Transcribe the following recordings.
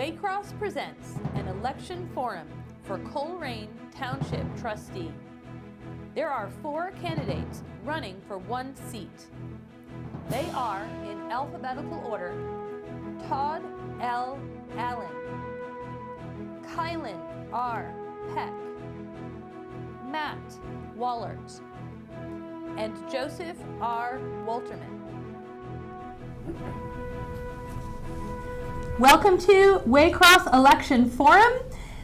Waycross presents an election forum for Colerain Township Trustee. There are 4 candidates running for 1 seat. They are, in alphabetical order, Todd L. Allen, Kylan R. Peck, Matt Wallert, and Joseph R. Wolterman. Welcome to Waycross Election Forum.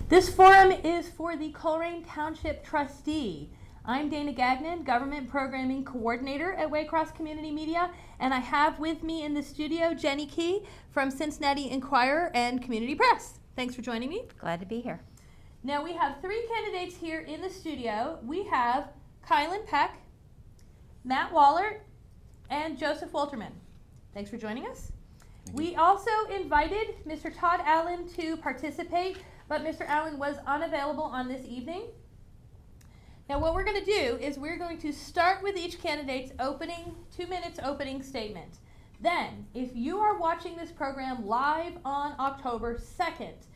This forum is for the Colerain Township Trustee. I'm Dana Gagnon, Government Programming Coordinator at Waycross Community Media, and I have with me in the studio Jenny Key from Cincinnati Enquirer and Community Press. Thanks for joining me. Glad to be here. Now we have 3 candidates here in the studio. We have Kylan Peck, Matt Wallert, and Joseph Wolterman. Thanks for joining us. We also invited Mr. Todd Allen to participate, but Mr. Allen was unavailable on this evening. Now what we're going to do is we're going to start with each candidate's 2 minutes opening statement. Then, if you are watching this program live on October 2nd,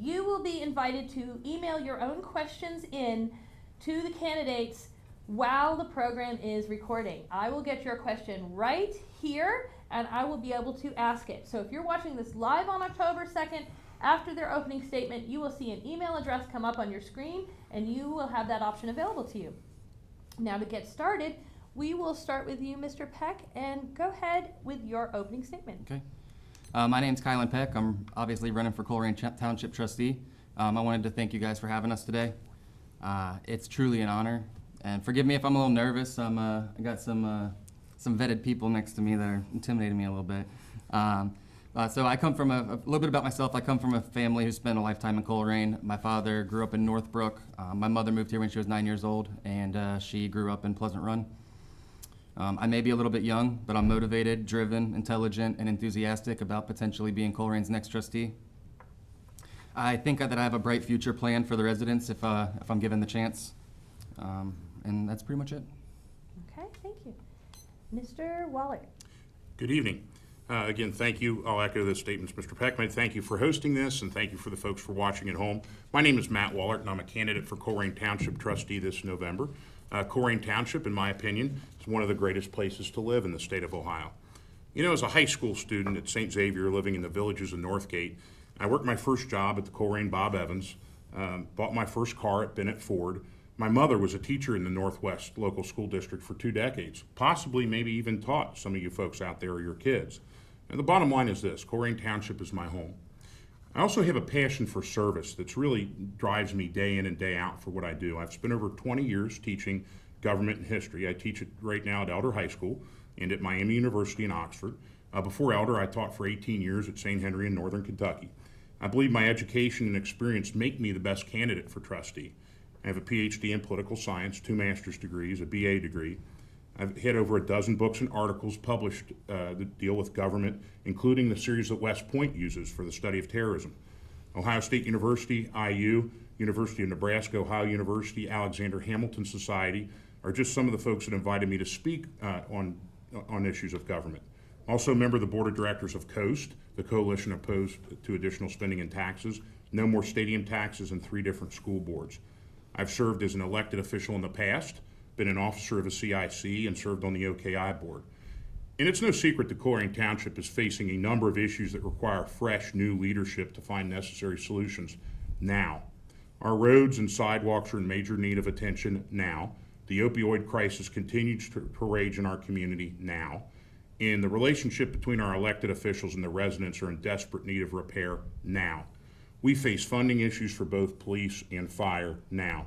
you will be invited to email your own questions in to the candidates while the program is recording. I will get your question right here, and I will be able to ask it. So if you're watching this live on October 2nd, after their opening statement, you will see an email address come up on your screen, and you will have that option available to you. Now to get started, we will start with you, Mr. Peck, and go ahead with your opening statement. Okay. My name's Kylan Peck. I'm obviously running for Colerain Township Trustee. I wanted to thank you guys for having us today. It's truly an honor, and forgive me if I'm a little nervous. I got some vetted people next to me that are intimidating me a little bit. So I come from a little bit about myself. I come from a family who spent a lifetime in Colerain. My father grew up in Northbrook. My mother moved here when she was 9 years old, and she grew up in Pleasant Run. I may be a little bit young, but I'm motivated, driven, intelligent, and enthusiastic about potentially being Colerain's next trustee. I think that I have a bright future planned for the residents if I'm given the chance. And that's pretty much it. Okay, thank you. Mr. Waller. Good evening. Again, thank you. I'll echo the statements, Mr. Peckman. Thank you for hosting this, and thank you for the folks for watching at home. My name is Matt Wallert, and I'm a candidate for Colerain Township Trustee this November. Colerain Township, in my opinion, is one of the greatest places to live in the state of Ohio. You know, as a high school student at St. Xavier living in the villages of Northgate, I worked my first job at the Colerain Bob Evans, bought my first car at Bennett Ford. My mother was a teacher in the Northwest local school district for 2 decades, possibly maybe even taught some of you folks out there or your kids. And the bottom line is this: Colerain Township is my home. I also have a passion for service that's really drives me day in and day out for what I do. I've spent over 20 years teaching government and history. I teach it right now at Elder High School and at Miami University in Oxford. Before Elder, I taught for 18 years at St. Henry in Northern Kentucky. I believe my education and experience make me the best candidate for trustee. I have a PhD in political science, 2 master's degrees, a BA degree. I've had over a dozen books and articles published that deal with government, including the series that West Point uses for the study of terrorism. Ohio State University, IU, University of Nebraska, Ohio University, Alexander Hamilton Society are just some of the folks that invited me to speak on issues of government. Also a member of the board of directors of COAST, the coalition opposed to additional spending and taxes, no more stadium taxes, and 3 different school boards. I've served as an elected official in the past, been an officer of a CIC, and served on the OKI board. And it's no secret that Colerain Township is facing a number of issues that require fresh, new leadership to find necessary solutions now. Our roads and sidewalks are in major need of attention now. The opioid crisis continues to rage in our community now. And the relationship between our elected officials and the residents are in desperate need of repair now. We face funding issues for both police and fire now.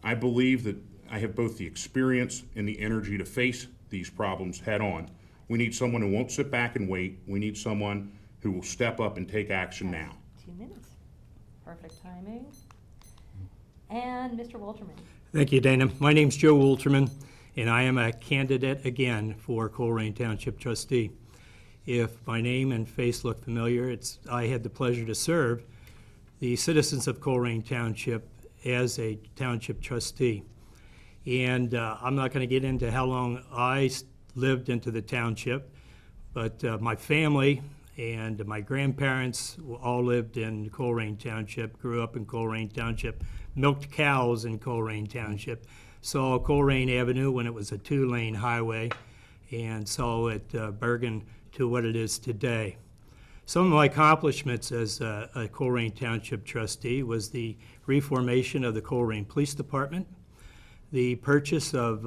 I believe that I have both the experience and the energy to face these problems head on. We need someone who won't sit back and wait. We need someone who will step up and take action now. 2 minutes. Perfect timing. And Mr. Wolterman. Thank you, Dana. My name's Joe Wolterman, and I am a candidate again for Colerain Township Trustee. If my name and face look familiar, I had the pleasure to serve the citizens of Colerain Township as a township trustee. And I'm not going to get into how long I lived into the township, but my family And my grandparents all lived in Colerain Township, grew up in Colerain Township, milked cows in Colerain Township, saw Colerain Avenue when it was a 2-lane highway, and saw it burgeon to what it is today. Some of my accomplishments as a Colerain Township trustee was the reformation of the Colerain Police Department, the purchase of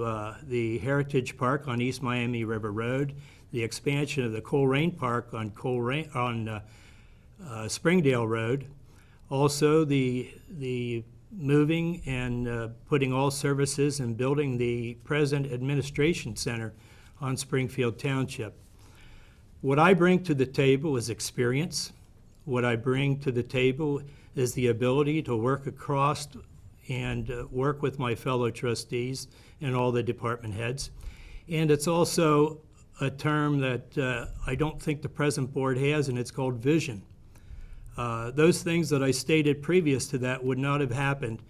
the Heritage Park on East Miami River Road, the expansion of the Colerain Park on Springdale Road, also the moving and putting all services and building the present administration center on Springfield Township. What I bring to the table is experience. What I bring to the table is the ability to work across and work with my fellow trustees and all the department heads. And it's also a term that I don't think the present board has, and it's called vision. Those things that I stated previous to that would not have happened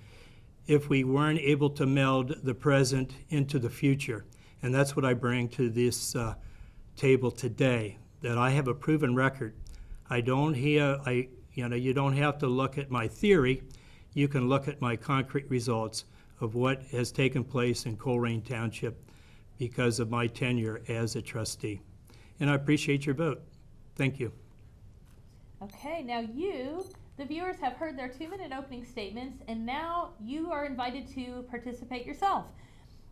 if we weren't able to meld the present into the future. And that's what I bring to this table today, that I have a proven record. You don't have to look at my theory, you can look at my concrete results of what has taken place in Colerain Township because of my tenure as a trustee. And I appreciate your vote. Thank you. Okay, now you, the viewers, have heard their 2-minute opening statements, and now you are invited to participate yourself.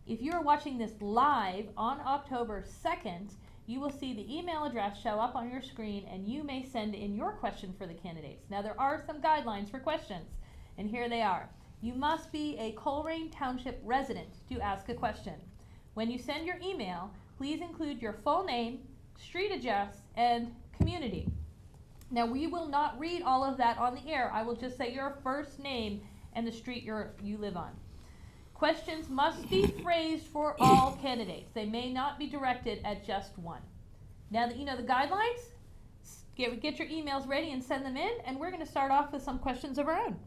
If you are watching this live on October 2nd, you will see the email address show up on your screen, and you may send in your question for the candidates. Now, there are some guidelines for questions, and here they are. You must be a Colerain Township resident to ask a question. When you send your email, please include your full name, street address, and community. Now, we will not read all of that on the air. I will just say your first name and the street you live on. Questions must be phrased for all candidates. They may not be directed at just one. Now that you know the guidelines, get your emails ready and send them in, and we're going to start off with some questions of our own.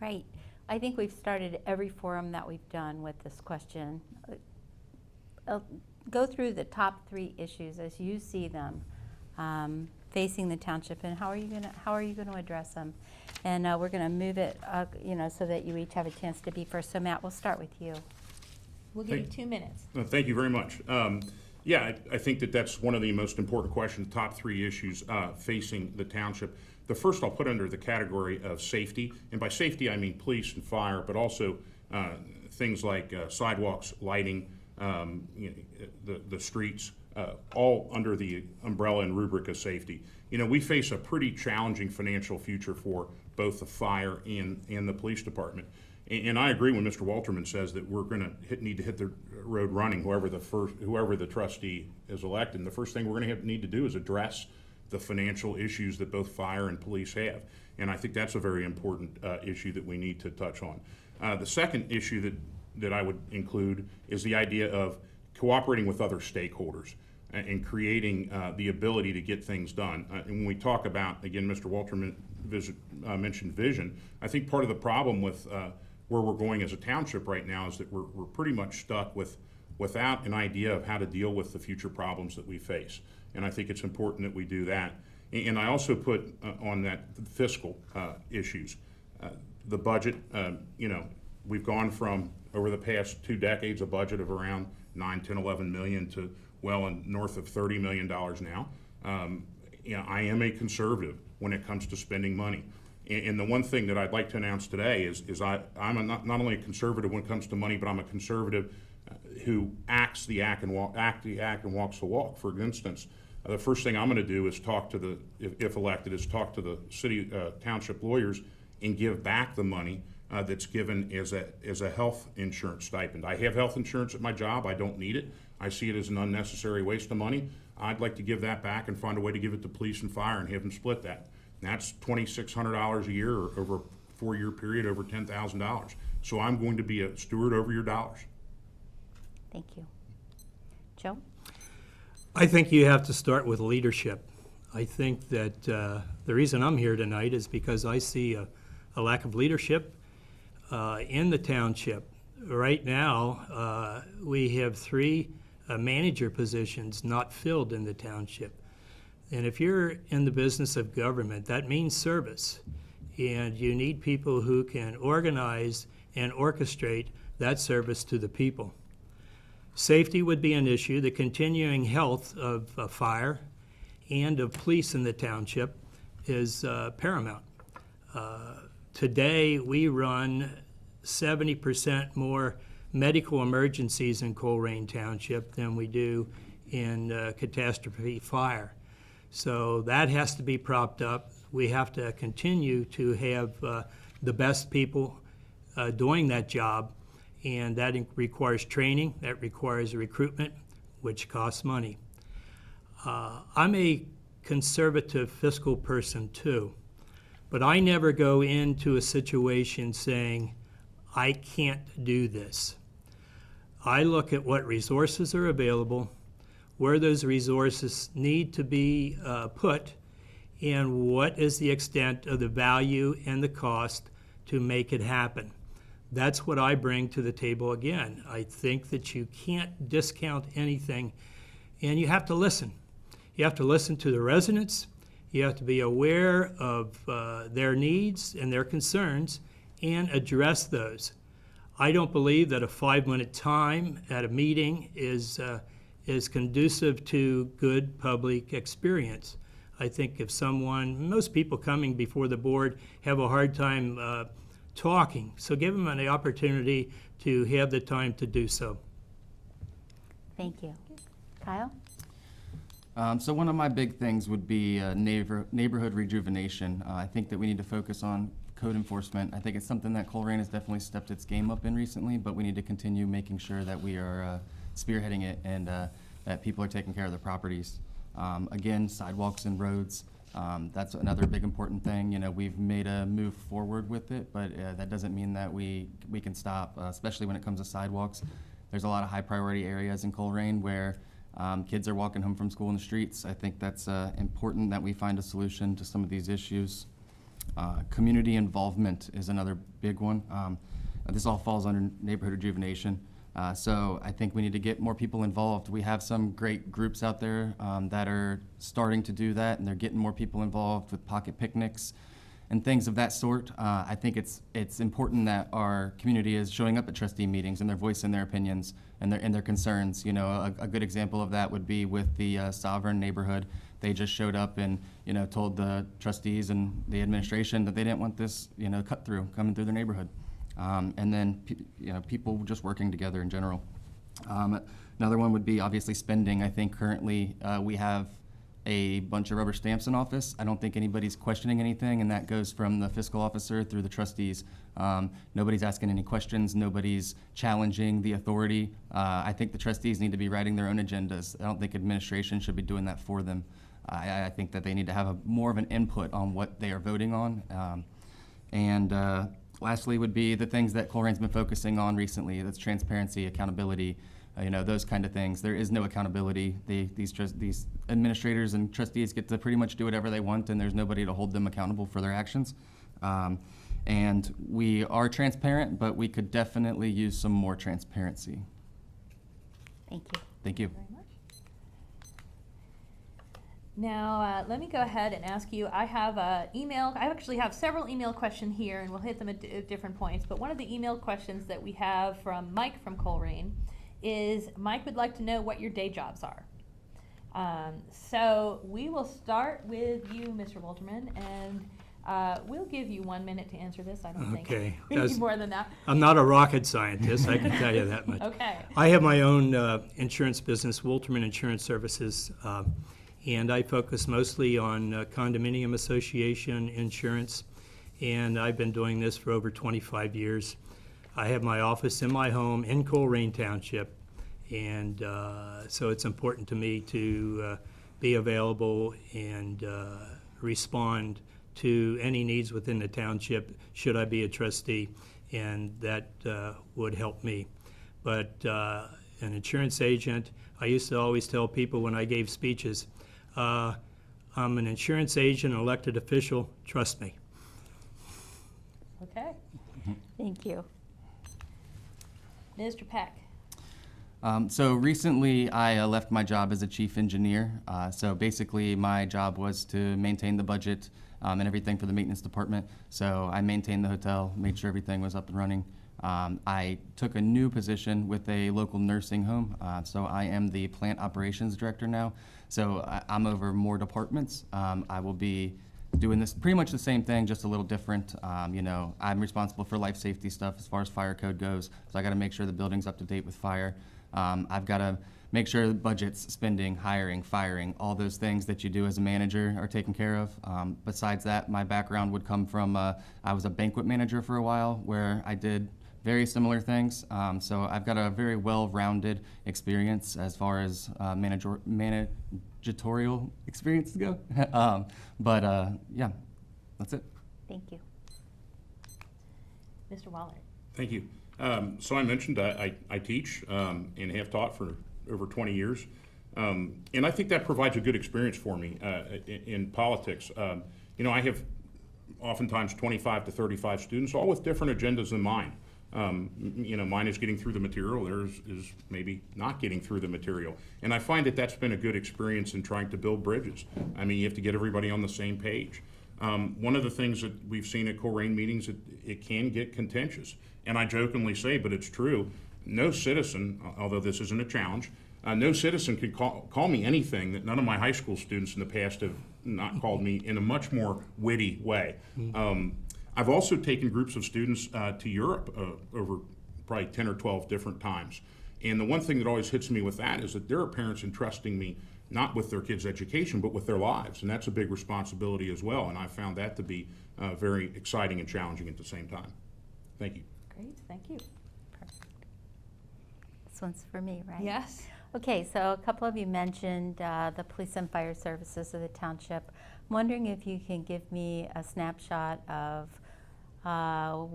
Right. I think we've started every forum that we've done with this question. Go through the top 3 issues as you see them facing the township, and how are you going to address them? And we're going to move it, so that you each have a chance to be first. So Matt, we'll start with you. We'll give you 2 minutes. Thank you very much. I think that's one of the most important questions, top 3 issues facing the township. The first I'll put under the category of safety, and by safety I mean police and fire, but also things like sidewalks, lighting, the streets, all under the umbrella and rubric of safety. We face a pretty challenging financial future for both the fire and the police department. And I agree when Mr. Walterman says that we're going to need to hit the road running, whoever the trustee is elected. And the first thing we're going to need to do is address the financial issues that both fire and police have. And I think that's a very important issue that we need to touch on. The second issue that I would include is the idea of cooperating with other stakeholders and creating the ability to get things done. And when we talk about, again, Mr. Walterman mentioned vision, I think part of the problem with where we're going as a township right now is that we're pretty much stuck without an idea of how to deal with the future problems that we face. And I think it's important that we do that. And I also put on that fiscal issues. The budget, we've gone from, over the past 2 decades, a budget of around 9, 10, 11 million to well and north of $30 million now. I am a conservative when it comes to spending money. And the one thing that I'd like to announce today is I'm not only a conservative when it comes to money, but I'm a conservative who acts the act and walks the walk. For instance, the first thing I'm going to do is talk to if elected, is talk to the city township lawyers and give back the money that's given as a health insurance stipend. I have health insurance at my job. I don't need it. I see it as an unnecessary waste of money. I'd like to give that back and find a way to give it to police and fire and have them split that. And that's $2,600 a year, or over a 4-year period, over $10,000. So I'm going to be a steward over your dollars. Thank you. Joe? I think you have to start with leadership. I think that the reason I'm here tonight is because I see a lack of leadership in the township. Right now, we have 3 manager positions not filled in the township. And if you're in the business of government, that means service. And you need people who can organize and orchestrate that service to the people. Safety would be an issue. The continuing health of fire and of police in the township is paramount. Today, we run 70% more medical emergencies in Colerain Township than we do in catastrophe fire. So that has to be propped up. We have to continue to have the best people doing that job, and that requires training, that requires recruitment, which costs money. I'm a conservative fiscal person too, but I never go into a situation saying, I can't do this. I look at what resources are available, where those resources need to be put, and what is the extent of the value and the cost to make it happen. That's what I bring to the table again. I think that you can't discount anything, and you have to listen. You have to listen to the residents. You have to be aware of their needs and their concerns and address those. I don't believe that a 5-minute time at a meeting is conducive to good public experience. I think if most people coming before the board have a hard time talking, so give them an opportunity to have the time to do so. Thank you. Kyle? So one of my big things would be neighborhood rejuvenation. I think that we need to focus on code enforcement. I think it's something that Colerain has definitely stepped its game up in recently, but we need to continue making sure that we are spearheading it and that people are taking care of their properties. Again, sidewalks and roads, that's another big important thing. You know, we've made a move forward with it, but that doesn't mean that we can stop, especially when it comes to sidewalks. There's a lot of high priority areas in Colerain where kids are walking home from school in the streets. I think that's important that we find a solution to some of these issues. Community involvement is another big one. This all falls under neighborhood rejuvenation. So I think we need to get more people involved. We have some great groups out there that are starting to do that, and they're getting more people involved with pocket picnics and things of that sort. I think it's important that our community is showing up at trustee meetings and they're voicing their opinions and their concerns. You know, a good example of that would be with the Sovereign neighborhood. They just showed up and, you know, told the trustees and the administration that they didn't want this, you know, cut through coming through their neighborhood. And then, people just working together in general. Another one would be obviously spending. I think currently we have a bunch of rubber stamps in office. I don't think anybody's questioning anything, and that goes from the fiscal officer through the trustees. Nobody's asking any questions. Nobody's challenging the authority. I think the trustees need to be writing their own agendas. I don't think administration should be doing that for them. I think that they need to have more of an input on what they are voting on. Lastly would be the things that Colerain's been focusing on recently. That's transparency, accountability, those kind of things. There is no accountability. These administrators and trustees get to pretty much do whatever they want, and there's nobody to hold them accountable for their actions. And we are transparent, but we could definitely use some more transparency. Thank you. Thank you. Very much. Now, let me go ahead and ask you, I actually have several email questions here, and we'll hit them at different points, but one of the email questions that we have from Mike from Colerain is, Mike would like to know what your day jobs are. So we will start with you, Mr. Wolterman, and we'll give you 1 minute to answer this. I don't think we need more than that. I'm not a rocket scientist, I can tell you that much. Okay. I have my own insurance business, Wolterman Insurance Services, and I focus mostly on condominium association insurance, and I've been doing this for over 25 years. I have my office in my home in Colerain Township, and so it's important to me to be available and respond to any needs within the township should I be a trustee, and that would help me. But an insurance agent, I used to always tell people when I gave speeches, I'm an insurance agent, an elected official, trust me. Okay. Thank you. Mr. Peck. So recently, I left my job as a chief engineer. So basically, my job was to maintain the budget and everything for the maintenance department. So I maintained the hotel, made sure everything was up and running. I took a new position with a local nursing home. So I am the plant operations director now. So I'm over more departments. I will be doing this pretty much the same thing, just a little different. I'm responsible for life safety stuff as far as fire code goes. So I got to make sure the building's up to date with fire. I've got to make sure the budgets, spending, hiring, firing, all those things that you do as a manager are taken care of. Besides that, my background would come from, I was a banquet manager for a while where I did very similar things. So I've got a very well-rounded experience as far as managerial experiences go. Yeah, that's it. Thank you. Mr. Waller. Thank you. So I mentioned I teach and have taught for over 20 years. And I think that provides a good experience for me in politics. I have oftentimes 25 to 35 students, all with different agendas than mine. Mine is getting through the material, theirs is maybe not getting through the material. And I find that that's been a good experience in trying to build bridges. I mean, you have to get everybody on the same page. One of the things that we've seen at Colerain meetings, it can get contentious. And I jokingly say, but it's true, no citizen, although this isn't a challenge, no citizen could call me anything that none of my high school students in the past have not called me in a much more witty way. I've also taken groups of students to Europe over probably 10 or 12 different times. And the one thing that always hits me with that is that there are parents entrusting me not with their kids' education, but with their lives. And that's a big responsibility as well. And I found that to be very exciting and challenging at the same time. Thank you. Great, thank you. Perfect. This one's for me, right? Yes. Okay, so a couple of you mentioned the police and fire services of the township. I'm wondering if you can give me a snapshot of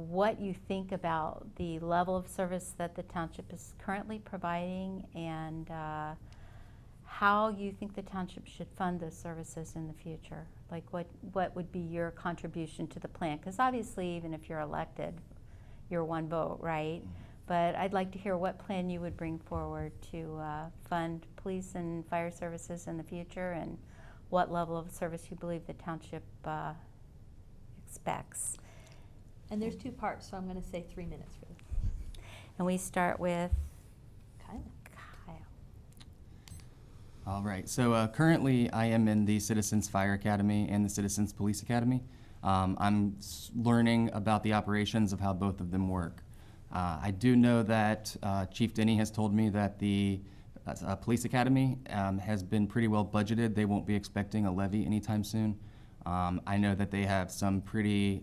what you think about the level of service that the township is currently providing and how you think the township should fund those services in the future. Like what would be your contribution to the plan? Because obviously even if you're elected, you're one vote, right? But I'd like to hear what plan you would bring forward to fund police and fire services in the future and what level of service you believe the township expects. And there's two parts, so I'm going to say 3 minutes for this. And we start with Kyle. Kyle. All right, so currently I am in the Citizens Fire Academy and the Citizens Police Academy. I'm learning about the operations of how both of them work. I do know that Chief Denny has told me that the Police Academy has been pretty well budgeted. They won't be expecting a levy anytime soon. I know that they have some pretty,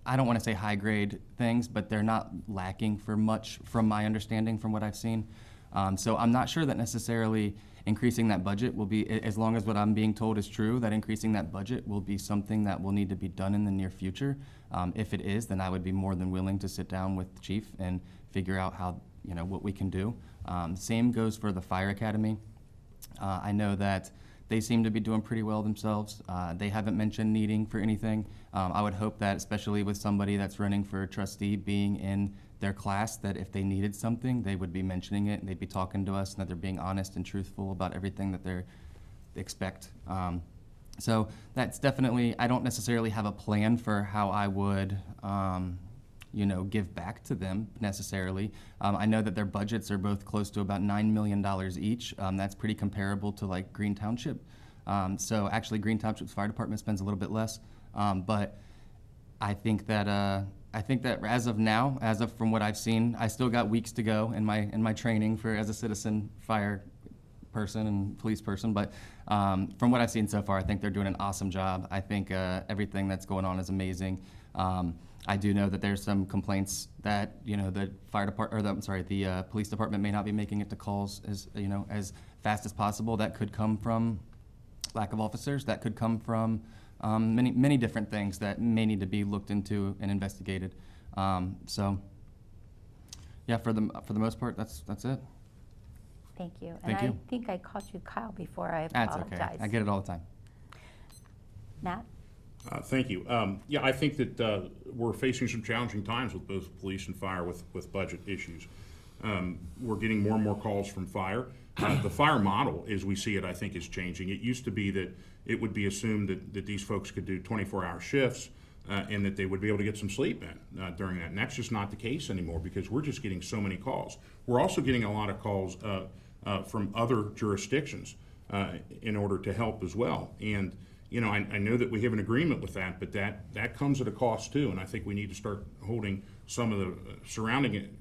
I don't want to say high grade things, but they're not lacking for much from my understanding from what I've seen. So I'm not sure that necessarily increasing that budget will be, as long as what I'm being told is true, that increasing that budget will be something that will need to be done in the near future. If it is, then I would be more than willing to sit down with the chief and figure out how, what we can do. Same goes for the fire academy. I know that they seem to be doing pretty well themselves. They haven't mentioned needing for anything. I would hope that, especially with somebody that's running for a trustee being in their class, that if they needed something, they would be mentioning it and they'd be talking to us and that they're being honest and truthful about everything that they expect. So that's definitely, I don't necessarily have a plan for how I would, give back to them necessarily. I know that their budgets are both close to about $9 million each. That's pretty comparable to like Green Township. So actually Green Township's fire department spends a little bit less. But I think that as of now, from what I've seen, I still got weeks to go in my training for as a citizen fire person and police person. But from what I've seen so far, I think they're doing an awesome job. I think everything that's going on is amazing. I do know that there's some complaints that the fire department, the police department may not be making it to calls as fast as possible. That could come from lack of officers. That could come from many different things that may need to be looked into and investigated. So, yeah, for the most part, that's it. Thank you. Thank and you. I think I called you Kyle before. I apologize. That's okay. I get it all the time. Matt? Thank you. I think that we're facing some challenging times with both police and fire with budget issues. We're getting more and more calls from fire. The fire model, as we see it, I think is changing. It used to be that it would be assumed that these folks could do 24-hour shifts and that they would be able to get some sleep in during that. And that's just not the case anymore because we're just getting so many calls. We're also getting a lot of calls from other jurisdictions in order to help as well. And you know, I know that we have an agreement with that, but that comes at a cost too. And I think we need to start holding some of the surrounding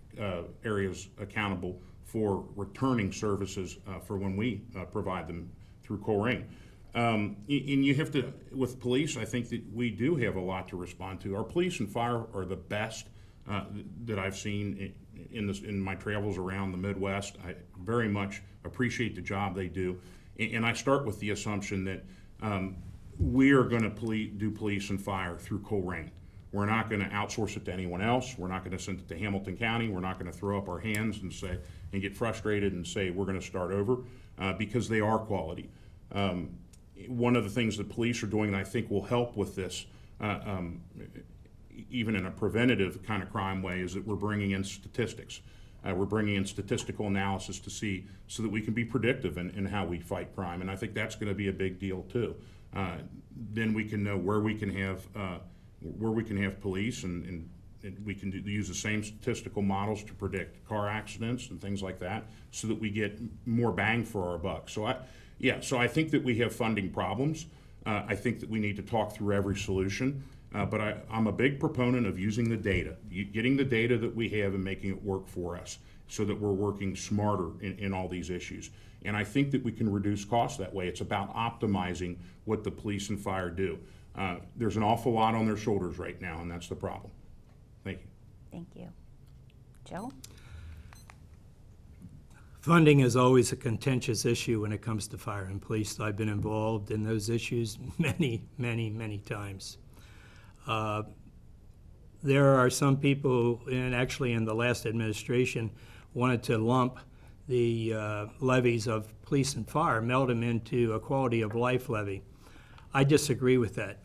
areas accountable for returning services for when we provide them through Colerain. And you have to, with police, I think that we do have a lot to respond to. Our police and fire are the best that I've seen in my travels around the Midwest. I very much appreciate the job they do. And I start with the assumption that we are going to do police and fire through Colerain. We're not going to outsource it to anyone else. We're not going to send it to Hamilton County. We're not going to throw up our hands and get frustrated and say we're going to start over because they are quality. One of the things that police are doing that I think will help with this, even in a preventative kind of crime way, is that we're bringing in statistics. We're bringing in statistical analysis to see so that we can be predictive in how we fight crime, and I think that's going to be a big deal too. Then we can know where we can have police, and we can use the same statistical models to predict car accidents and things like that, so that we get more bang for our buck. So I think that we have funding problems. I think that we need to talk through every solution. But I'm a big proponent of using the data, getting the data that we have and making it work for us so that we're working smarter in all these issues. And I think that we can reduce costs that way. It's about optimizing what the police and fire do. There's an awful lot on their shoulders right now, and that's the problem. Thank you. Thank you. Joe? Funding is always a contentious issue when it comes to fire and police. I've been involved in those issues many, many, many times. There are some people, and actually in the last administration, wanted to lump the levies of police and fire, meld them into a quality of life levy. I disagree with that.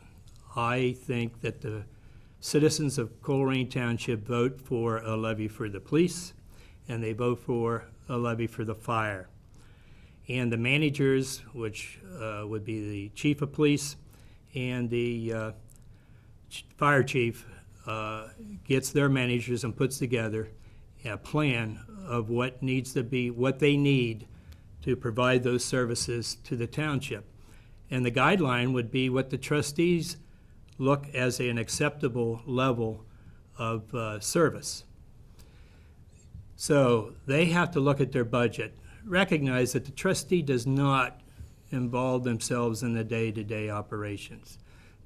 I think that the citizens of Colerain Township vote for a levy for the police, and they vote for a levy for the fire. And the managers, which would be the chief of police and the fire chief, gets their managers and puts together a plan of what needs to be, what they need to provide those services to the township. And the guideline would be what the trustees look as an acceptable level of service. So they have to look at their budget, recognize that the trustee does not involve themselves in the day-to-day operations.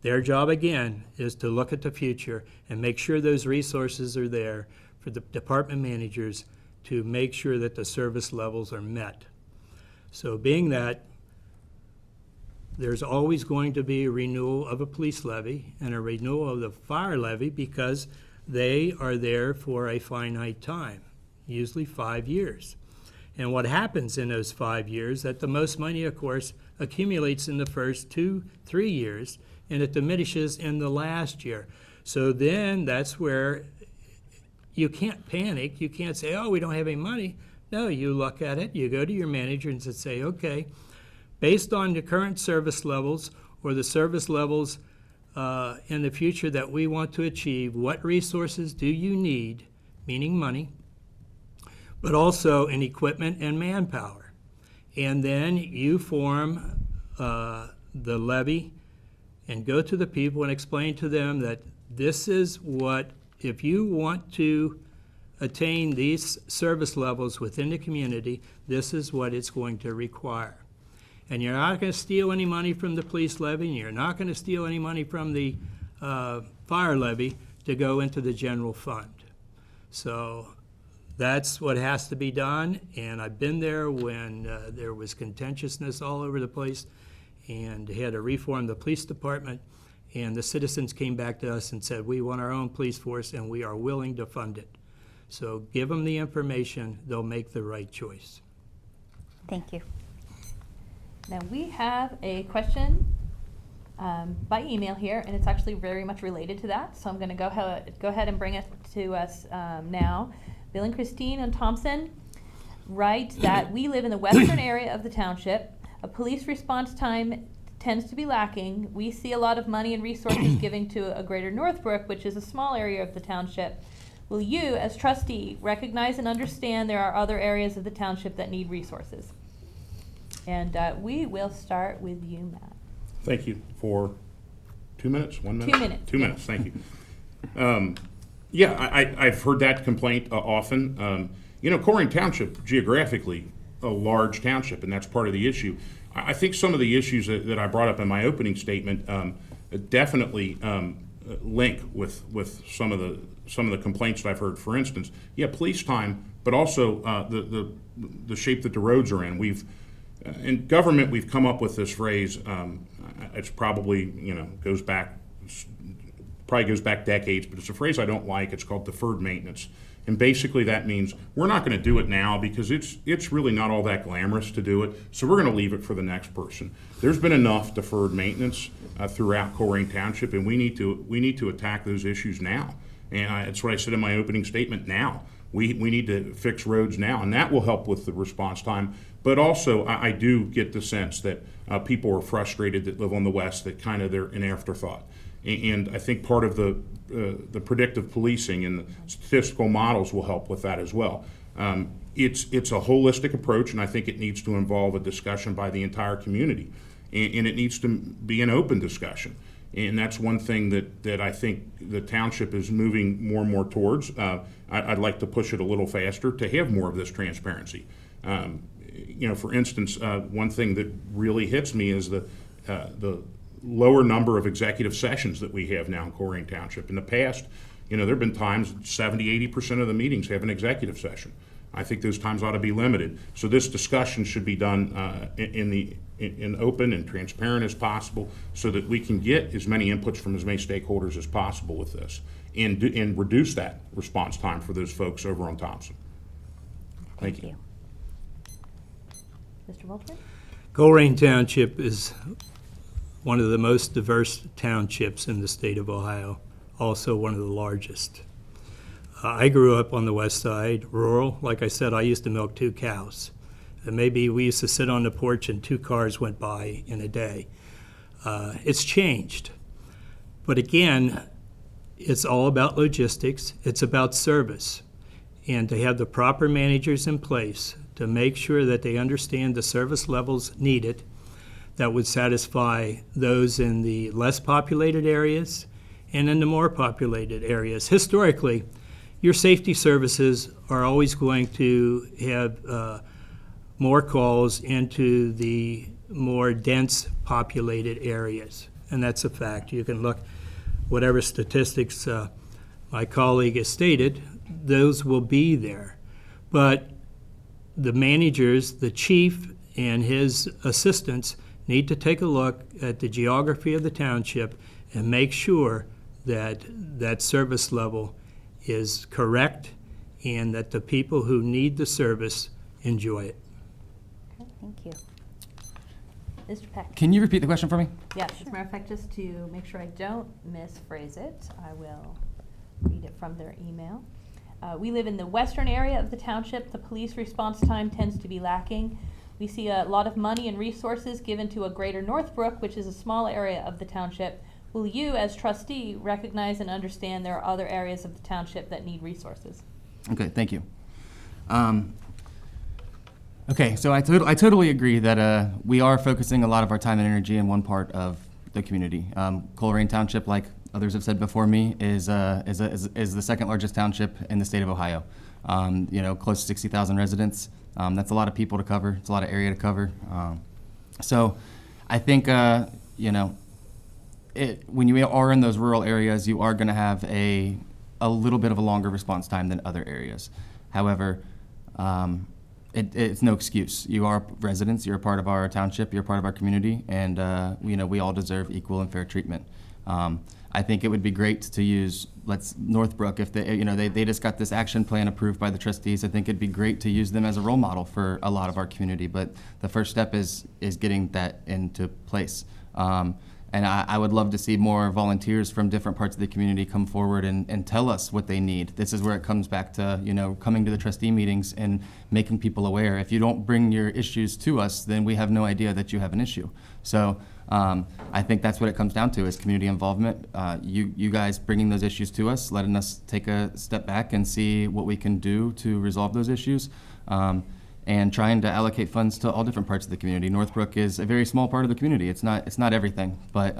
Their job, again, is to look at the future and make sure those resources are there for the department managers to make sure that the service levels are met. So being that there's always going to be a renewal of a police levy and a renewal of the fire levy because they are there for a finite time, usually 5 years. And what happens in those 5 years, that the most money, of course, accumulates in the first 2-3 years, and it diminishes in the last year. So then that's where you can't panic. You can't say, oh, we don't have any money. No, you look at it, you go to your manager and say, okay, based on the current service levels or the service levels in the future that we want to achieve, what resources do you need, meaning money, but also in equipment and manpower. And then you form the levy and go to the people and explain to them that this is what, if you want to attain these service levels within the community, this is what it's going to require. And you're not going to steal any money from the police levy, and you're not going to steal any money from the fire levy to go into the general fund. So that's what has to be done, and I've been there when there was contentiousness all over the place, and had to reform the police department, and the citizens came back to us and said, we want our own police force, and we are willing to fund it. So give them the information, they'll make the right choice. Thank you. Now we have a question by email here, and it's actually very much related to that. So I'm going to go ahead and bring it to us now. Bill and Christine and Thompson write that we live in the western area of the township. A police response time tends to be lacking. We see a lot of money and resources giving to a greater Northbrook, which is a small area of the township. Will you, as trustee, recognize and understand there are other areas of the township that need resources? And we will start with you, Matt. Thank you for 2 minutes, 1 minute? 2 minutes. 2 minutes, thank you. Yeah, I've heard that complaint often. Colerain Township, geographically, a large township, and that's part of the issue. I think some of the issues that I brought up in my opening statement definitely link with some of the complaints that I've heard. For instance, police time, but also the shape that the roads are in. In government, we've come up with this phrase. It's probably goes back decades, but it's a phrase I don't like. It's called deferred maintenance. And basically that means we're not going to do it now because it's really not all that glamorous to do it, so we're going to leave it for the next person. There's been enough deferred maintenance throughout Colerain Township, and we need to attack those issues now. And that's what I said in my opening statement. Now we need to fix roads now, and that will help with the response time. But also, I do get the sense that people are frustrated that live on the west, that kind of they're an afterthought. And I think part of the predictive policing and the statistical models will help with that as well. It's a holistic approach, and I think it needs to involve a discussion by the entire community, and it needs to be an open discussion. And that's one thing that I think the township is moving more and more towards. I'd like to push it a little faster to have more of this transparency. For instance, one thing that really hits me is the lower number of executive sessions that we have now in Colerain Township. In the past, there have been times 70-80% of the meetings have an executive session. I think those times ought to be limited. So this discussion should be done in open and transparent as possible, so that we can get as many inputs from as many stakeholders as possible with this, and reduce that response time for those folks over on Thompson. Thank you. Mr. Walter? Colerain Township is one of the most diverse townships in the state of Ohio, also one of the largest. I grew up on the west side, rural. Like I said, I used to milk 2 cows. And maybe we used to sit on the porch and 2 cars went by in a day. It's changed. But again, it's all about logistics. It's about service. And to have the proper managers in place to make sure that they understand the service levels needed that would satisfy those in the less populated areas and in the more populated areas. Historically, your safety services are always going to have more calls into the more dense populated areas, and that's a fact. You can look, whatever statistics my colleague has stated, those will be there. But the managers, the chief and his assistants, need to take a look at the geography of the township and make sure that that service level is correct and that the people who need the service enjoy it. Okay, thank you. Mr. Peck? Can you repeat the question for me? Yes, as a matter of fact, just to make sure I don't misphrase it, I will read it from their email. We live in the western area of the township. The police response time tends to be lacking. We see a lot of money and resources given to a greater Northbrook, which is a small area of the township. Will you, as trustee, recognize and understand there are other areas of the township that need resources? Okay, thank you. Okay, so I totally agree that we are focusing a lot of our time and energy in one part of the community. Colerain Township, like others have said before me, is the second largest township in the state of Ohio. Close to 60,000 residents. That's a lot of people to cover. It's a lot of area to cover. So I think, when you are in those rural areas, you are going to have a little bit of a longer response time than other areas. However, it's no excuse. You are residents. You're a part of our township. You're a part of our community, and we all deserve equal and fair treatment. I think it would be great to use Northbrook, if they just got this action plan approved by the trustees. I think it'd be great to use them as a role model for a lot of our community. But the first step is getting that into place. And I would love to see more volunteers from different parts of the community come forward and tell us what they need. This is where it comes back to, coming to the trustee meetings and making people aware. If you don't bring your issues to us, then we have no idea that you have an issue. So I think that's what it comes down to, is community involvement. You guys bringing those issues to us, letting us take a step back and see what we can do to resolve those issues. And trying to allocate funds to all different parts of the community. Northbrook is a very small part of the community. It's not everything, but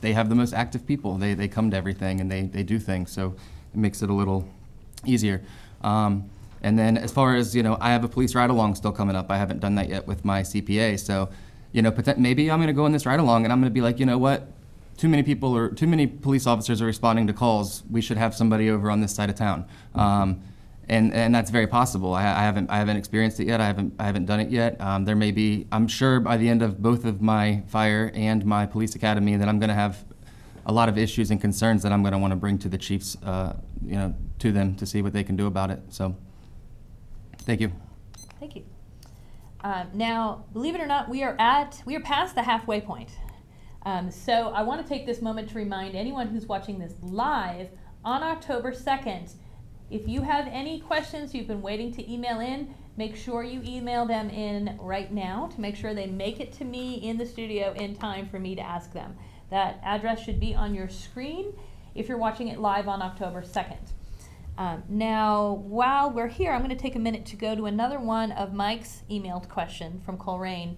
they have the most active people. They come to everything and they do things, so it makes it a little easier. And then as far as, I have a police ride-along still coming up. I haven't done that yet with my CPA, so, maybe I'm gonna go on this ride-along and I'm gonna be like, you know what? Too many people or too many police officers are responding to calls. We should have somebody over on this side of town. And that's very possible. I haven't experienced it yet. I haven't done it yet. There may be. I'm sure by the end of both of my fire and my police academy that I'm going to have a lot of issues and concerns that I'm going to want to bring to the chiefs, to them to see what they can do about it. So, thank you. Thank you. Now, believe it or not, we are past the halfway point. So I want to take this moment to remind anyone who's watching this live on October 2nd. If you have any questions you've been waiting to email in, make sure you email them in right now to make sure they make it to me in the studio in time for me to ask them. That address should be on your screen if you're watching it live on October 2nd. Now, while we're here, I'm going to take a minute to go to another one of Mike's emailed question from Colerain,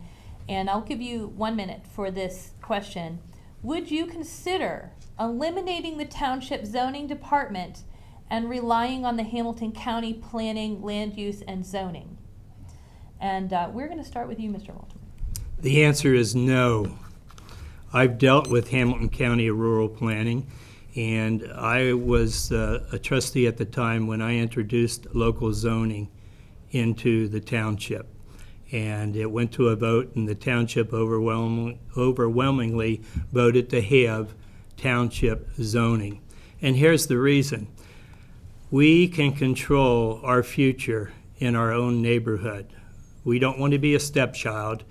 and I'll give you 1 minute for this question. Would you consider eliminating the township zoning department and relying on the Hamilton County Planning, Land Use, and Zoning? And we're going to start with you, Mr. Walter. The answer is no. I've dealt with Hamilton County Rural Planning, and I was a trustee at the time when I introduced local zoning into the township. And it went to a vote, and the township overwhelmingly voted to have township zoning. And here's the reason. We can control our future in our own neighborhood. We don't want to be a stepchild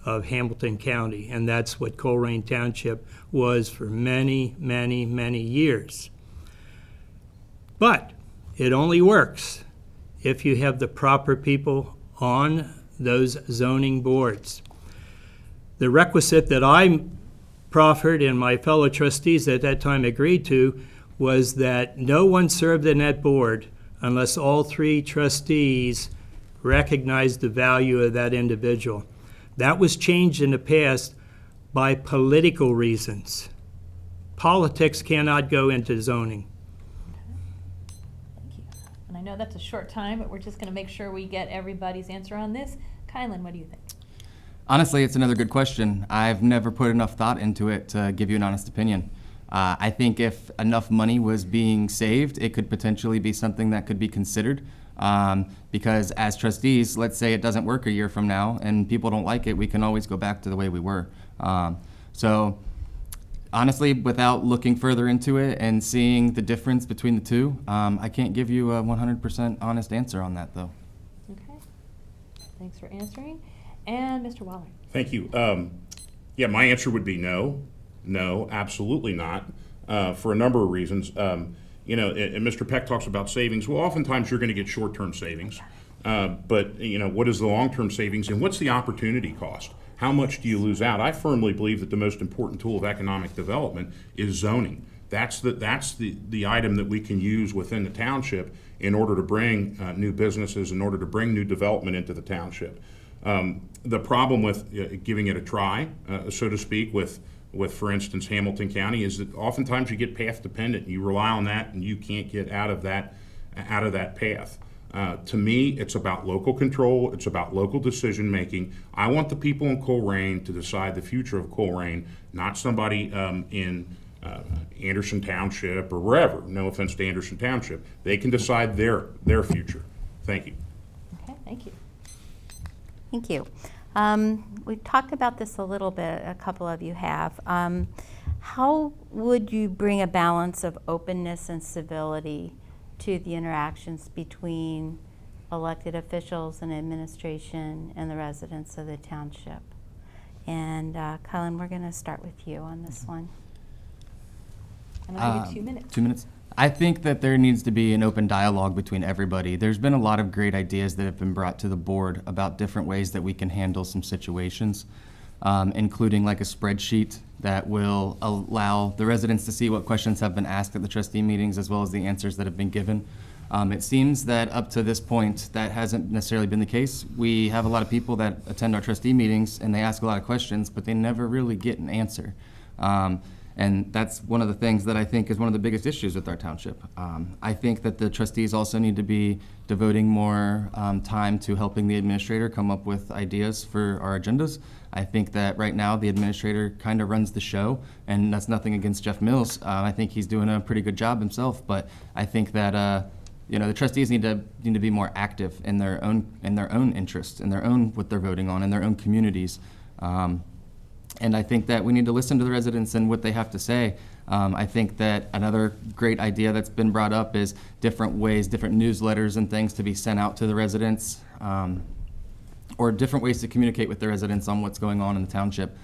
of Hamilton County, and that's what Colerain Township was for many, many, many years. But it only works if you have the proper people on those zoning boards. The requisite that I proffered and my fellow trustees at that time agreed to was that no one served in that board unless all 3 trustees recognized the value of that individual. That was changed in the past by political reasons. Politics cannot go into zoning. Thank you. And I know that's a short time, but we're just going to make sure we get everybody's answer on this. Kylan, what do you think? Honestly, it's another good question. I've never put enough thought into it to give you an honest opinion. I think if enough money was being saved, it could potentially be something that could be considered. Because as trustees, let's say it doesn't work a year from now and people don't like it, we can always go back to the way we were. So honestly, without looking further into it and seeing the difference between the two, I can't give you a 100% honest answer on that, though. Okay. Thanks for answering. And Mr. Waller. Thank you. Yeah, my answer would be no. No, absolutely not, for a number of reasons. And Mr. Peck talks about savings. Well, oftentimes you're going to get short-term savings, but what is the long-term savings and what's the opportunity cost? How much do you lose out? I firmly believe that the most important tool of economic development is zoning. That's the item that we can use within the township in order to bring new businesses, in order to bring new development into the township. The problem with giving it a try, so to speak, with, for instance, Hamilton County, is that oftentimes you get path dependent. You rely on that, and you can't get out of that path. To me, it's about local control. It's about local decision making. I want the people in Colerain to decide the future of Colerain, not somebody in Anderson Township or wherever. No offense to Anderson Township. They can decide their future. Thank you. Okay, thank you. Thank you. We've talked about this a little bit, a couple of you have. How would you bring a balance of openness and civility to the interactions between elected officials and administration and the residents of the township? And Colin, we're going to start with you on this one. And I'll give you 2 minutes. 2 minutes. I think that there needs to be an open dialogue between everybody. There's been a lot of great ideas that have been brought to the board about different ways that we can handle some situations, including like a spreadsheet that will allow the residents to see what questions have been asked at the trustee meetings as well as the answers that have been given. It seems that up to this point, that hasn't necessarily been the case. We have a lot of people that attend our trustee meetings and they ask a lot of questions, but they never really get an answer. And that's one of the things that I think is one of the biggest issues with our township. I think that the trustees also need to be devoting more time to helping the administrator come up with ideas for our agendas. I think that right now the administrator kind of runs the show, and that's nothing against Jeff Mills. I think he's doing a pretty good job himself, but I think that the trustees need to be more active in their own interests, in their own what they're voting on, in their own communities. And I think that we need to listen to the residents and what they have to say. I think that another great idea that's been brought up is different ways, different newsletters and things to be sent out to the residents, or different ways to communicate with the residents on what's going on in the township.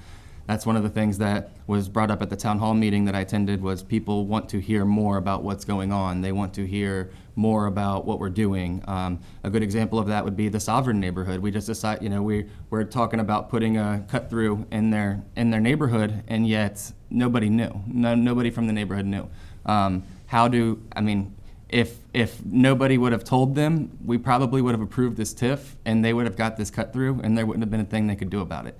That's one of the things that was brought up at the town hall meeting that I attended, was people want to hear more about what's going on. They want to hear more about what we're doing. A good example of that would be the Sovereign neighborhood. We just decided, we're talking about putting a cut through in their neighborhood, and yet nobody knew. Nobody from the neighborhood knew. If nobody would have told them, we probably would have approved this TIF, and they would have got this cut through, and there wouldn't have been a thing they could do about it.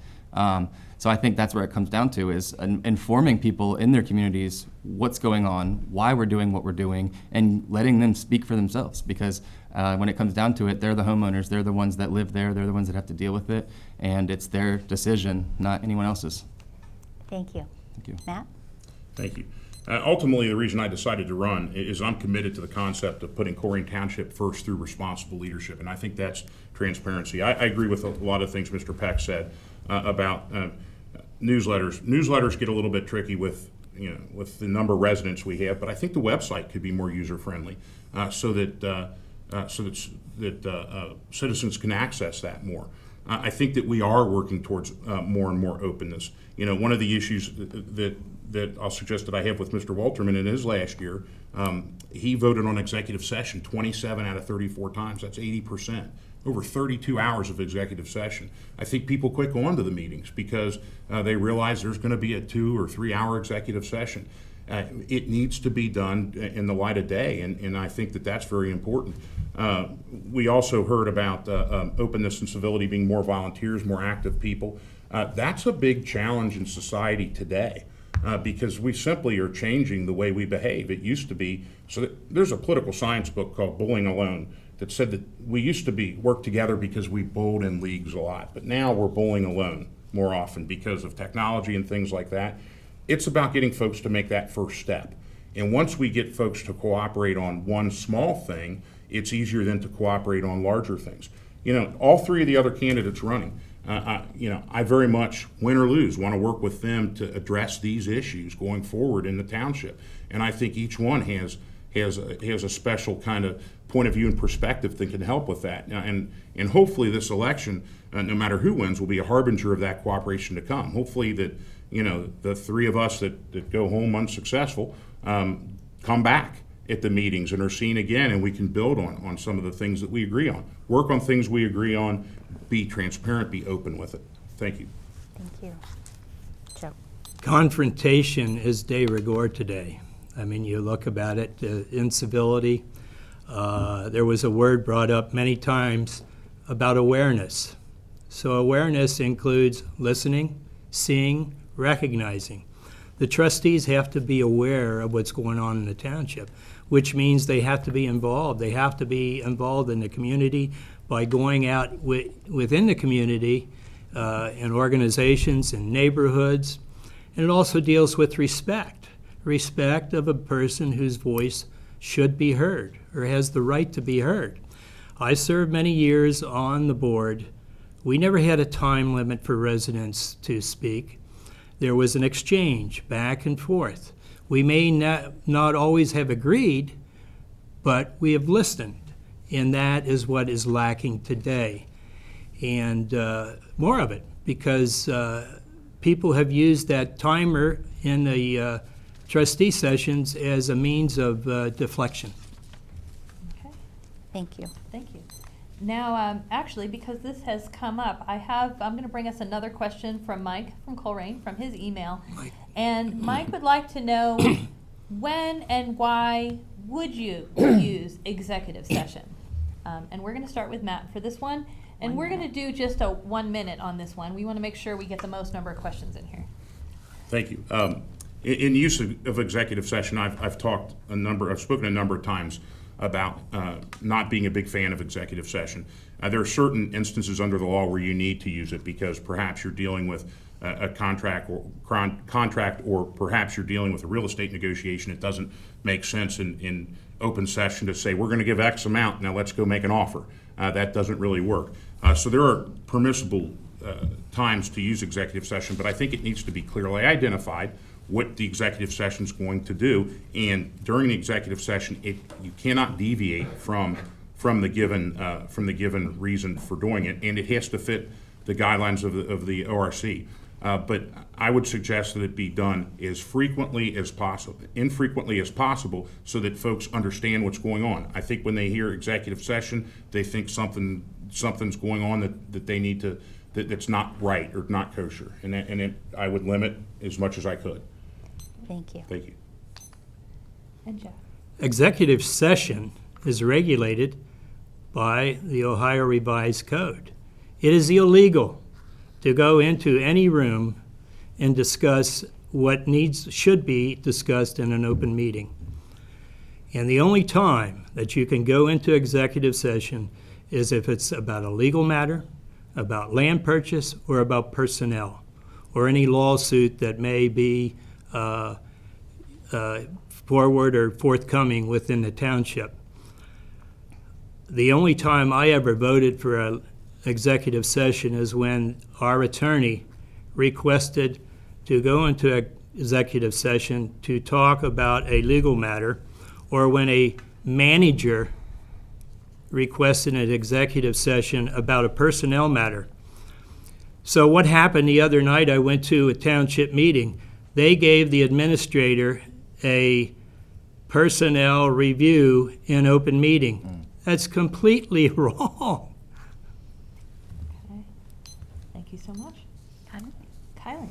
So I think that's where it comes down to, is informing people in their communities what's going on, why we're doing what we're doing, and letting them speak for themselves. Because when it comes down to it, they're the homeowners, they're the ones that live there, they're the ones that have to deal with it, and it's their decision, not anyone else's. Thank you. Thank you. Matt? Thank you. Ultimately, the reason I decided to run is I'm committed to the concept of putting Colerain Township first through responsible leadership, and I think that's transparency. I agree with a lot of things Mr. Peck said about newsletters. Newsletters get a little bit tricky with the number of residents we have, but I think the website could be more user-friendly so that citizens can access that more. I think that we are working towards more and more openness. One of the issues that I'll suggest that I have with Mr. Walterman in his last year, he voted on executive session 27 out of 34 times. That's 80%. Over 32 hours of executive session. I think people click on to the meetings because they realize there's going to be a 2 or 3 hour executive session. It needs to be done in the light of day, and I think that that's very important. We also heard about openness and civility being more volunteers, more active people. That's a big challenge in society today because we simply are changing the way we behave. It used to be, there's a political science book called Bullying Alone that said that we used to work together because we bowled in leagues a lot, but now we're bowling alone more often because of technology and things like that. It's about getting folks to make that first step. And once we get folks to cooperate on one small thing, it's easier then to cooperate on larger things. All three of the other candidates running, I very much, win or lose, want to work with them to address these issues going forward in the township. And I think each one has a special kind of point of view and perspective that can help with that. And hopefully this election, no matter who wins, will be a harbinger of that cooperation to come. Hopefully that, the three of us that go home unsuccessful come back at the meetings and are seen again, and we can build on some of the things that we agree on. Work on things we agree on, be transparent, be open with it. Thank you. Thank you. Joe? Confrontation is de rigueur today. I mean, you look about it, incivility. There was a word brought up many times about awareness. So awareness includes listening, seeing, recognizing. The trustees have to be aware of what's going on in the township, which means they have to be involved. They have to be involved in the community by going out within the community in organizations and neighborhoods. And it also deals with respect of a person whose voice should be heard or has the right to be heard. I served many years on the board. We never had a time limit for residents to speak. There was an exchange back and forth. We may not always have agreed, but we have listened, and that is what is lacking today. And more of it, because people have used that timer in the trustee sessions as a means of deflection. Okay, Thank you. thank you. Now, actually, because this has come up, I'm going to bring us another question from Mike from Colerain, from his email. Mike. And Mike would like to know when and why would you use executive session? And we're going to start with Matt for this one. And we're going to do just a 1 minute on this one. We want to make sure we get the most number of questions in here. Thank you. In use of executive session, I've spoken a number of times about not being a big fan of executive session. There are certain instances under the law where you need to use it because perhaps you're dealing with a contract, or perhaps you're dealing with a real estate negotiation. It doesn't make sense in open session to say, we're going to give X amount, now let's go make an offer. That doesn't really work. So there are permissible times to use executive session, but I think it needs to be clearly identified what the executive session is going to do. And during the executive session, you cannot deviate from the given reason for doing it, and it has to fit the guidelines of the ORC. But I would suggest that it be done as infrequently as possible, so that folks understand what's going on. I think when they hear executive session, they think something's going on that they need to, that's not right or not kosher, and I would limit as much as I could. Thank you. Thank you. And Jeff. Executive session is regulated by the Ohio Revised Code. It is illegal to go into any room and discuss what should be discussed in an open meeting. And the only time that you can go into executive session is if it's about a legal matter, about land purchase, or about personnel, or any lawsuit that may be forward or forthcoming within the township. The only time I ever voted for an executive session is when our attorney requested to go into executive session to talk about a legal matter, or when a manager requested an executive session about a personnel matter. So what happened the other night, I went to a township meeting. They gave the administrator a personnel review in open meeting. That's completely wrong. Okay. Thank you so much. Kylie.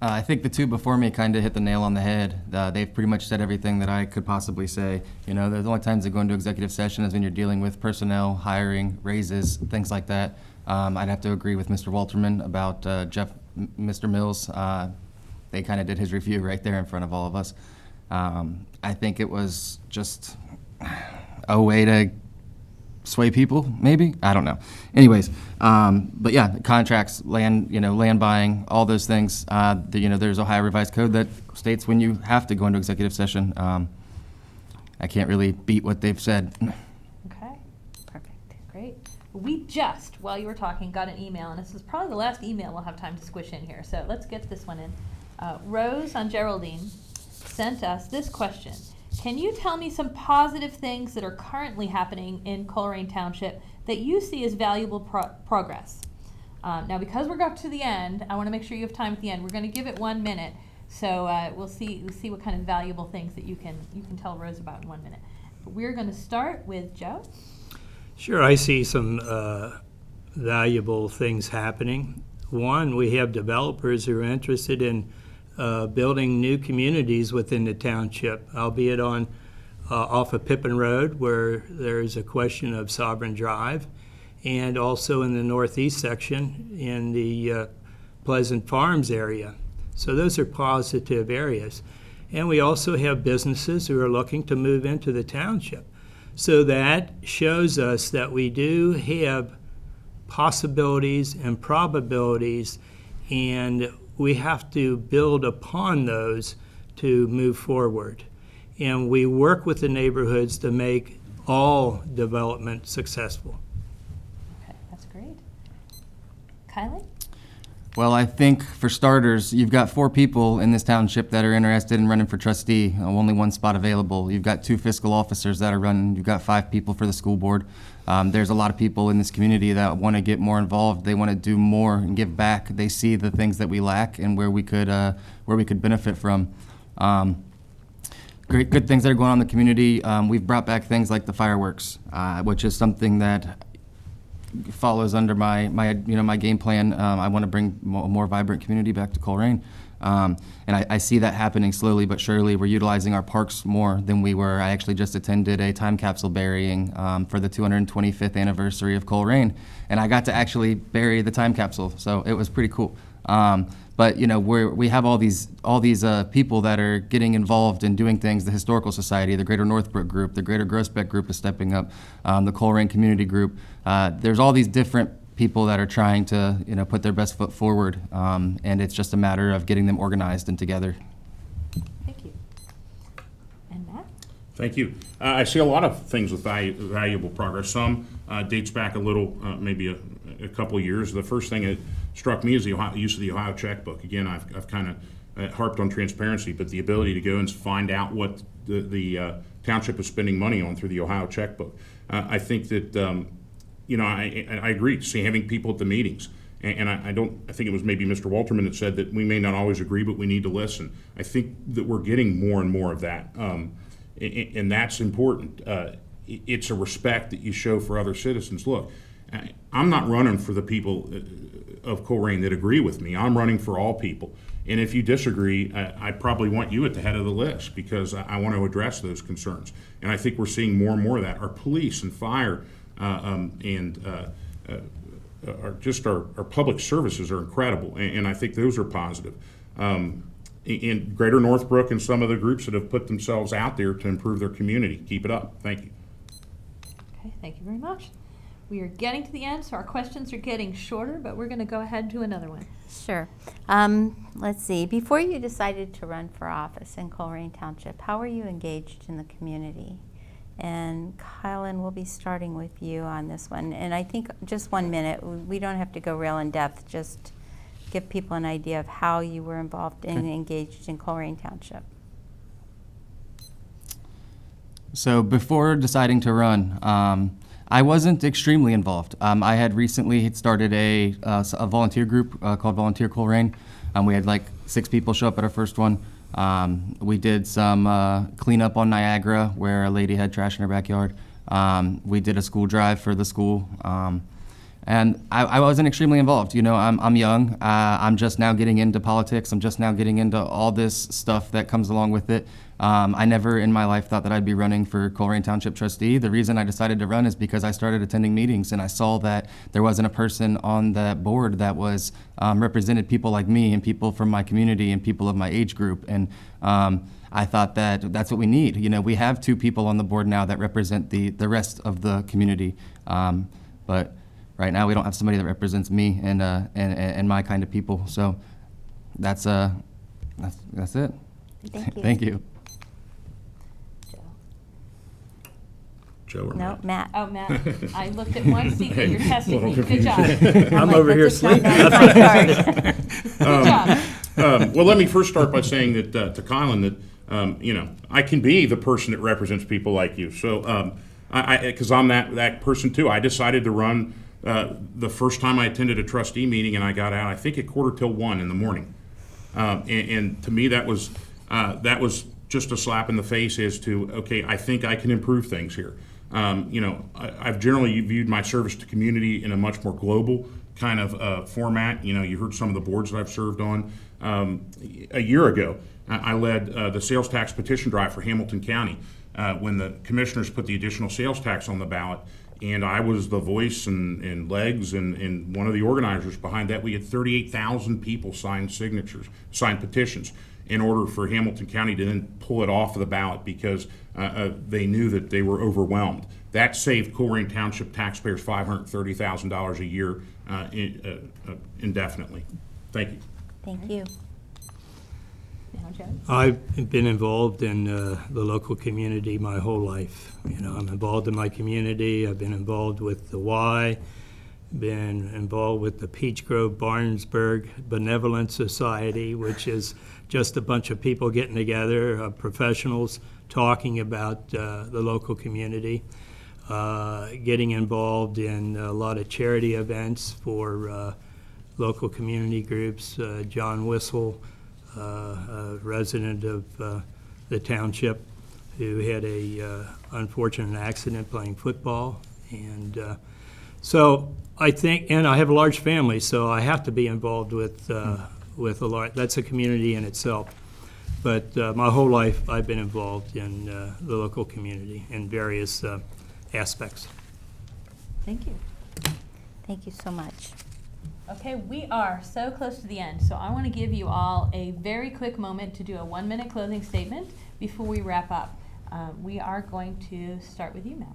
I think the two before me kind of hit the nail on the head. They've pretty much said everything that I could possibly say. You know, the only times they go into executive session is when you're dealing with personnel, hiring, raises, things like that. I'd have to agree with Mr. Walterman about Mr. Mills. They kind of did his review right there in front of all of us. I think it was just a way to sway people, maybe? I don't know. Anyways, but yeah, contracts, land buying, all those things. There's Ohio Revised Code that states when you have to go into executive session. I can't really beat what they've said. Okay, perfect, great. We just, while you were talking, got an email, and this is probably the last email we'll have time to squish in here, so let's get this one in. Rose on Geraldine sent us this question. Can you tell me some positive things that are currently happening in Colerain Township that you see as valuable progress? Now, because we're up to the end, I want to make sure you have time at the end. We're going to give it 1 minute, so we'll see what kind of valuable things that you can tell Rose about in 1 minute. But we're going to start with Joe. Sure, I see some valuable things happening. One, we have developers who are interested in building new communities within the township, albeit off of Pippin Road, where there's a question of Sovereign Drive, and also in the northeast section in the Pleasant Farms area. So those are positive areas. And we also have businesses who are looking to move into the township. So that shows us that we do have possibilities and probabilities, and we have to build upon those to move forward. And we work with the neighborhoods to make all development successful. Okay, that's great. Kylie? Well, I think for starters, you've got 4 people in this township that are interested in running for trustee. Only 1 spot available. You've got 2 fiscal officers that are running. You've got 5 people for the school board. There's a lot of people in this community that want to get more involved. They want to do more and give back. They see the things that we lack and where we could benefit from. Good things that are going on in the community. We've brought back things like the fireworks, which is something that follows under my game plan. I want to bring a more vibrant community back to Colerain. And I see that happening slowly but surely. We're utilizing our parks more than we were. I actually just attended a time capsule burying for the 225th anniversary of Colerain, and I got to actually bury the time capsule, so it was pretty cool. But we have all these people that are getting involved in doing things. The Historical Society, the Greater Northbrook Group, the Greater Groesbeck Group is stepping up, the Colerain Community Group. There's all these different people that are trying to put their best foot forward, and it's just a matter of getting them organized and together. Thank you. And Matt? Thank you. I see a lot of things with valuable progress. Some dates back a little, maybe a couple of years. The first thing that struck me is the use of the Ohio checkbook. Again, I've kind of harped on transparency, but the ability to go and find out what the township is spending money on through the Ohio checkbook. I think that I agree. See, having people at the meetings, and I think it was maybe Mr. Walterman that said that we may not always agree, but we need to listen. I think that we're getting more and more of that, and that's important. It's a respect that you show for other citizens. Look, I'm not running for the people of Colerain that agree with me. I'm running for all people. And if you disagree, I probably want you at the head of the list because I want to address those concerns. And I think we're seeing more and more of that. Our police and fire and our public services are incredible. And I think those are positive. In Greater Northbrook and some of the groups that have put themselves out there to improve their community. Keep it up. Thank you. Okay, thank you very much. We are getting to the end, so our questions are getting shorter, but we're going to go ahead to another one. Sure. Let's see. Before you decided to run for office in Colerain Township, how were you engaged in the community? And Kylan, we'll be starting with you on this one. And I think just 1 minute. We don't have to go real in depth. Just give people an idea of how you were involved and engaged in Colerain Township. So before deciding to run, I wasn't extremely involved. I had recently started a volunteer group called Volunteer Colerain. We had like 6 people show up at our first one. We did some cleanup on Niagara where a lady had trash in her backyard. We did a school drive for the school. And I wasn't extremely involved. I'm young. I'm just now getting into politics. I'm just now getting into all this stuff that comes along with it. I never in my life thought that I'd be running for Colerain Township Trustee. The reason I decided to run is because I started attending meetings and I saw that there wasn't a person on that board that was represented people like me and people from my community and people of my age group. And I thought that that's what we need. We have 2 people on the board now that represent the rest of the community. But right now we don't have somebody that represents me and my kind of people. So that's it. Thank you. Thank you. Joe or No, Matt. Oh, Matt, I looked at one seat and you're testing me. Good job. I'm over here sleeping. Good job. Well, let me first start by saying that to Colin that I can be the person that represents people like you. So because I'm that person too. I decided to run the first time I attended a trustee meeting, and I got out I think at 1:45 in the morning. And to me that was just a slap in the face as to okay, I think I can improve things here. I've generally viewed my service to community in a much more global kind of format. You heard some of the boards that I've served on. A year ago, I led the sales tax petition drive for Hamilton County when the commissioners put the additional sales tax on the ballot. And I was the voice and legs and one of the organizers behind that. We had 38,000 people sign petitions in order for Hamilton County to then pull it off of the ballot because they knew that they were overwhelmed. That saved Colerain Township taxpayers $530,000 a year indefinitely. Thank you. Thank you. Now, Joe. I've been involved in the local community my whole life. I'm involved in my community. I've been involved with the Y, been involved with the Peach Grove Barnesburg Benevolent Society, which is just a bunch of people getting together, professionals talking about the local community, getting involved in a lot of charity events for local community groups. John Whistle, a resident of the township, who had a unfortunate accident playing football. And so I think, and I have a large family, so I have to be involved with a lot. That's a community in itself. But my whole life, I've been involved in the local community in various aspects. Thank you. Thank you so much. Okay, we are so close to the end, so I want to give you all a very quick moment to do a 1-minute closing statement before we wrap up. We are going to start with you, Matt.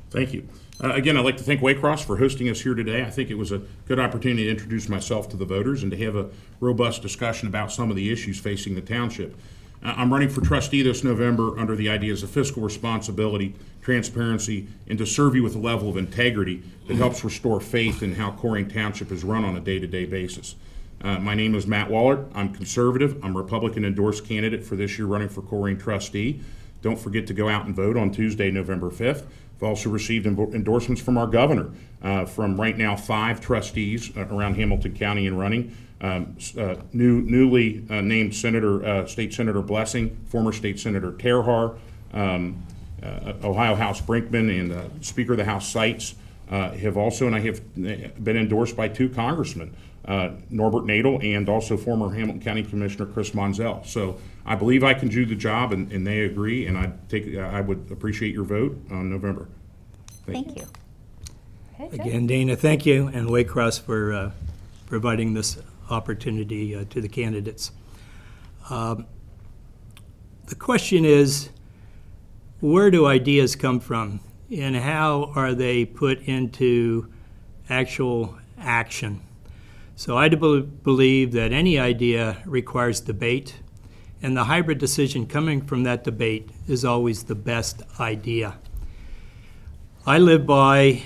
Thank you. Again, I'd like to thank Waycross for hosting us here today. I think it was a good opportunity to introduce myself to the voters and to have a robust discussion about some of the issues facing the township. I'm running for trustee this November under the ideas of fiscal responsibility, transparency, and to serve you with a level of integrity that helps restore faith in how Colerain Township is run on a day-to-day basis. My name is Matt Waller. I'm conservative. I'm a Republican-endorsed candidate for this year running for Colerain trustee. Don't forget to go out and vote on Tuesday, November 5th. I've also received endorsements from our governor, from right now 5 trustees around Hamilton County and running. Newly named State Senator Blessing, former State Senator Terhar, Ohio House Brinkman, and Speaker of the House Seitz have also, and I have been endorsed by 2 congressmen, Norbert Nadel and also former Hamilton County Commissioner Chris Monzel. So I believe I can do the job, and they agree, and I would appreciate your vote on November. Thank you. Okay, Joe? Again, Dana, thank you, and Waycross for providing this opportunity to the candidates. The question is, where do ideas come from, and how are they put into actual action? So I believe that any idea requires debate, and the hybrid decision coming from that debate is always the best idea. I live by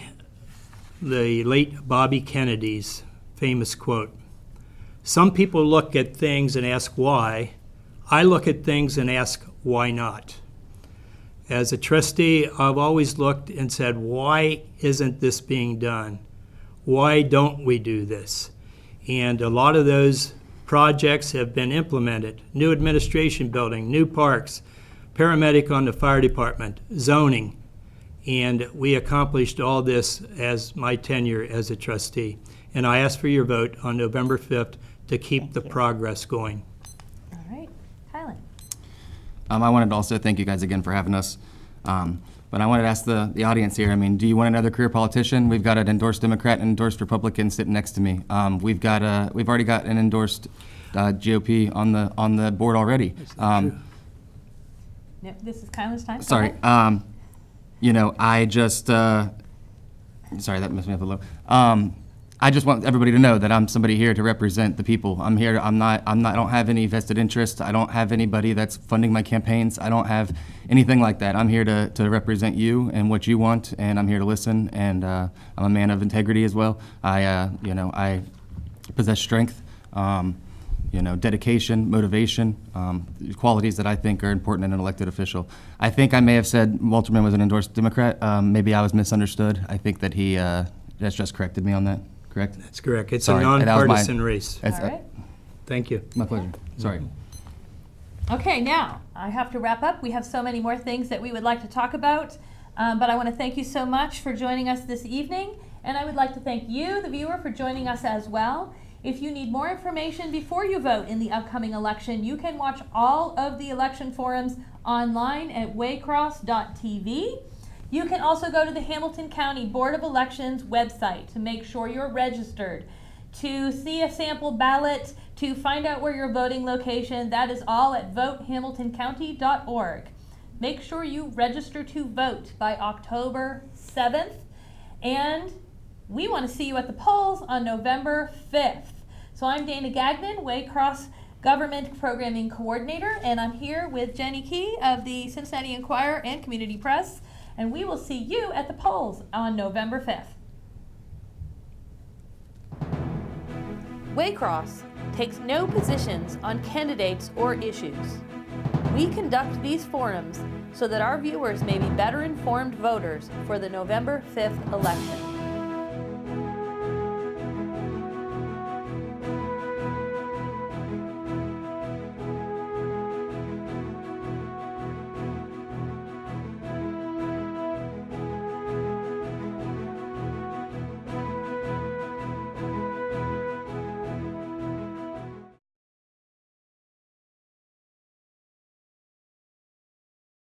the late Bobby Kennedy's famous quote, "Some people look at things and ask why. I look at things and ask why not." As a trustee, I've always looked and said, why isn't this being done? Why don't we do this? And a lot of those projects have been implemented. New administration building, new parks, paramedic on the fire department, zoning. And we accomplished all this as my tenure as a trustee. And I ask for your vote on November 5th to keep the progress going. All right, Kylan. I wanted to also thank you guys again for having us. But I wanted to ask the audience here, I mean, do you want another career politician? We've got an endorsed Democrat and endorsed Republican sitting next to me. We've already got an endorsed GOP on the board already. Yep, this is Kylan's time. Go Sorry, ahead. I just, sorry, that messed me up a little. I just want everybody to know that I'm somebody here to represent the people. I'm here, I don't have any vested interest. I don't have anybody that's funding my campaigns. I don't have anything like that. I'm here to represent you and what you want, and I'm here to listen, and I'm a man of integrity as well. I possess strength, dedication, motivation, qualities that I think are important in an elected official. I think I may have said Walterman was an endorsed Democrat. Maybe I was misunderstood. I think that he has just corrected me on that. Correct? That's correct. It's Sorry, a that was nonpartisan race. All right. Thank you. My pleasure. Sorry. Okay, now, I have to wrap up. We have so many more things that we would like to talk about, but I want to thank you so much for joining us this evening, and I would like to thank you, the viewer, for joining us as well. If you need more information before you vote in the upcoming election, you can watch all of the election forums online at waycross.tv. You can also go to the Hamilton County Board of Elections website to make sure you're registered, to see a sample ballot, to find out where your voting location. That is all at votehamiltoncounty.org. Make sure you register to vote by October 7th, and we want to see you at the polls on November 5th. So I'm Dana Gagnon, Waycross Government Programming Coordinator, and I'm here with Jenny Key of the Cincinnati Enquirer and Community Press, and we will see you at the polls on November 5th. Waycross takes no positions on candidates or issues. We conduct these forums so that our viewers may be better informed voters for the November 5th election.